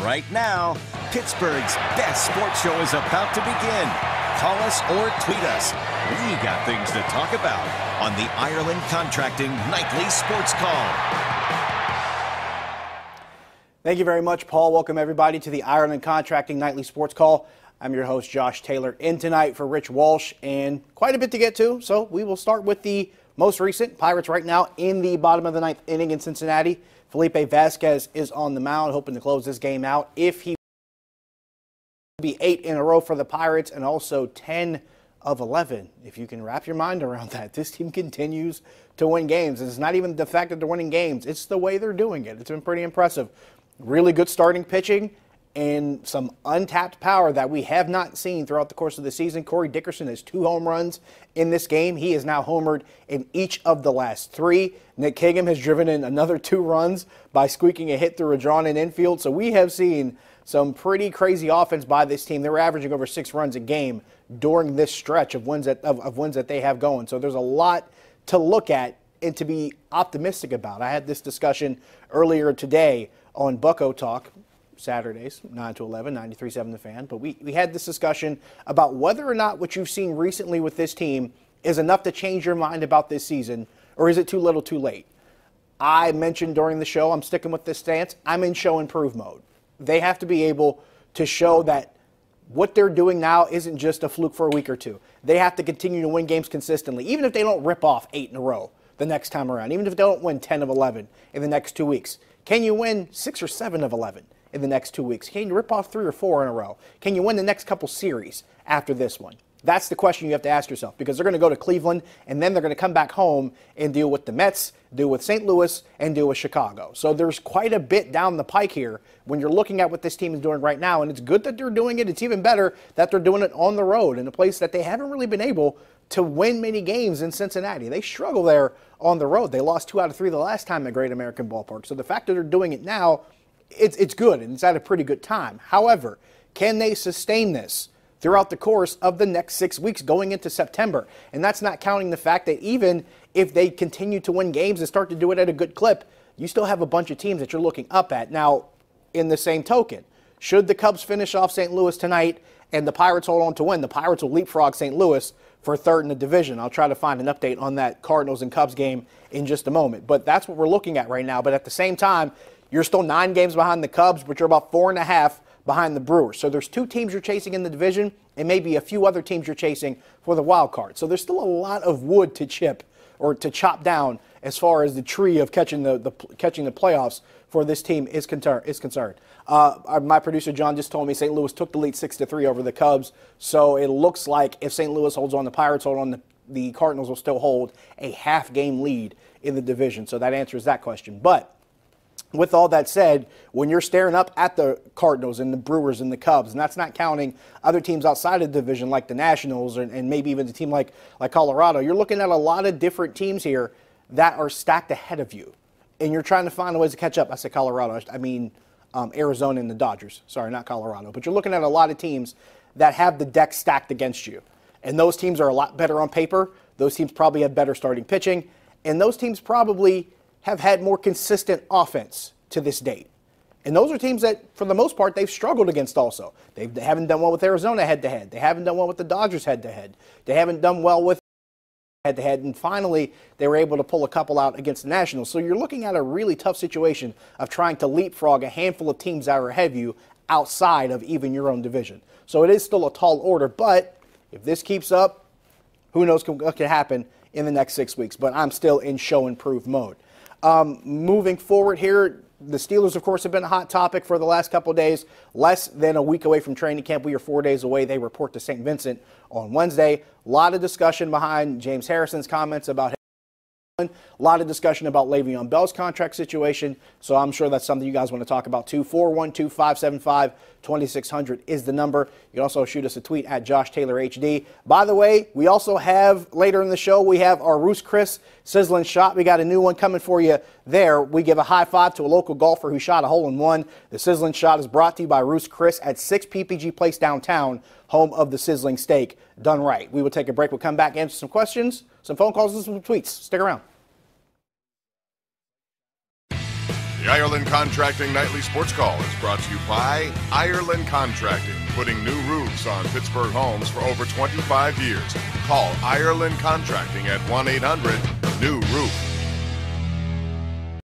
Right now, Pittsburgh's best sports show is about to begin. Call us or tweet us. We got things to talk about on the Ireland Contracting Nightly Sports Call. Thank you very much, Paul. Welcome, everybody, to the Ireland Contracting Nightly Sports Call. I'm your host, Josh Taylor, in tonight for Rich Walsh, and quite a bit to get to, so we will start with the most recent. Pirates right now in the bottom of the ninth inning in Cincinnati. Felipe Vasquez is on the mound, hoping to close this game out. If he will be 8 in a row for the Pirates and also 10 of 11. If you can wrap your mind around that, this team continues to win games. It's not even the fact that they're winning games. It's the way they're doing it. It's been pretty impressive. Really good starting pitching and some untapped power that we have not seen throughout the course of the season. Corey Dickerson has 2 home runs in this game. He is now homered in each of the last 3. Nick Kigum has driven in another 2 runs by squeaking a hit through a drawn-in infield. So we have seen some pretty crazy offense by this team. They're averaging over 6 runs a game during this stretch of wins that they have going. So there's a lot to look at and to be optimistic about. I had this discussion earlier today on Bucko Talk, Saturdays, 9 to 11, 93.7 The Fan. But we had this discussion about whether or not what you've seen recently with this team is enough to change your mind about this season, or is it too little too late? I mentioned during the show, I'm sticking with this stance, I'm in show and prove mode. They have to be able to show that what they're doing now isn't just a fluke for a week or two. They have to continue to win games consistently, even if they don't rip off 8 in a row the next time around, even if they don't win 10 of 11 in the next 2 weeks. Can you win 6 or 7 of 11? In the next 2 weeks? Can you rip off 3 or 4 in a row? Can you win the next couple series after this one? That's the question you have to ask yourself, because they're going to go to Cleveland and then they're going to come back home and deal with the Mets, deal with St. Louis, and deal with Chicago. So there's quite a bit down the pike here when you're looking at what this team is doing right now, and it's good that they're doing it. It's even better that they're doing it on the road in a place that they haven't really been able to win many games in Cincinnati. They struggle there on the road. They lost 2 out of 3 the last time at Great American Ballpark. So the fact that they're doing it now, it's good, and it's at a pretty good time. However, can they sustain this throughout the course of the next 6 weeks going into September? And that's not counting the fact that even if they continue to win games and start to do it at a good clip, you still have a bunch of teams that you're looking up at. Now, in the same token, should the Cubs finish off St. Louis tonight and the Pirates hold on to win, the Pirates will leapfrog St. Louis for 3rd in the division. I'll try to find an update on that Cardinals and Cubs game in just a moment. But that's what we're looking at right now. But at the same time, you're still 9 games behind the Cubs, but you're about 4.5 behind the Brewers. So there's 2 teams you're chasing in the division and maybe a few other teams you're chasing for the wild card. So there's still a lot of wood to chip or to chop down as far as the tree of catching the playoffs for this team is concerned. My producer John just told me St. Louis took the lead 6-3 over the Cubs. So it looks like if St. Louis holds on, the Pirates hold on, the Cardinals will still hold a half-game lead in the division. So that answers that question. But with all that said, when you're staring up at the Cardinals and the Brewers and the Cubs, and that's not counting other teams outside of the division like the Nationals and maybe even a team like Colorado, you're looking at a lot of different teams here that are stacked ahead of you. And you're trying to find ways to catch up. I said Colorado. I mean Arizona and the Dodgers. Sorry, not Colorado. But you're looking at a lot of teams that have the deck stacked against you. And those teams are a lot better on paper. Those teams probably have better starting pitching. And those teams probably have had more consistent offense to this date. And those are teams that, for the most part, they've struggled against also. They haven't done well with Arizona head-to-head. They haven't done well with the Dodgers head-to-head. They haven't done well with head-to-head. And finally, they were able to pull a couple out against the Nationals. So you're looking at a really tough situation of trying to leapfrog a handful of teams that are ahead of you outside of even your own division. So it is still a tall order. But if this keeps up, who knows what can happen in the next 6 weeks. But I'm still in show and prove mode. Moving forward here, the Steelers, of course, have been a hot topic for the last couple of days. Less than a week away from training camp. We are 4 days away. They report to St. Vincent on Wednesday. A lot of discussion behind James Harrison's comments about a lot of discussion about Le'Veon Bell's contract situation, so I'm sure that's something you guys want to talk about too. 412-575-2600 is the number. You can also shoot us a tweet at Josh Taylor HD. By the way, we also have, later in the show, we have our Roos Chris Sizzling Shot. We got a new one coming for you there. We give a high five to a local golfer who shot a hole-in-one. The Sizzling Shot is brought to you by Roos Chris at 6 PPG Place downtown, home of the Sizzling Steak done right. We will take a break. We'll come back, answer some questions, some phone calls, and some tweets. Stick around. The Ireland Contracting Nightly Sports Call is brought to you by Ireland Contracting, putting new roofs on Pittsburgh homes for over 25 years. Call Ireland Contracting at 1-800-NEW-ROOF.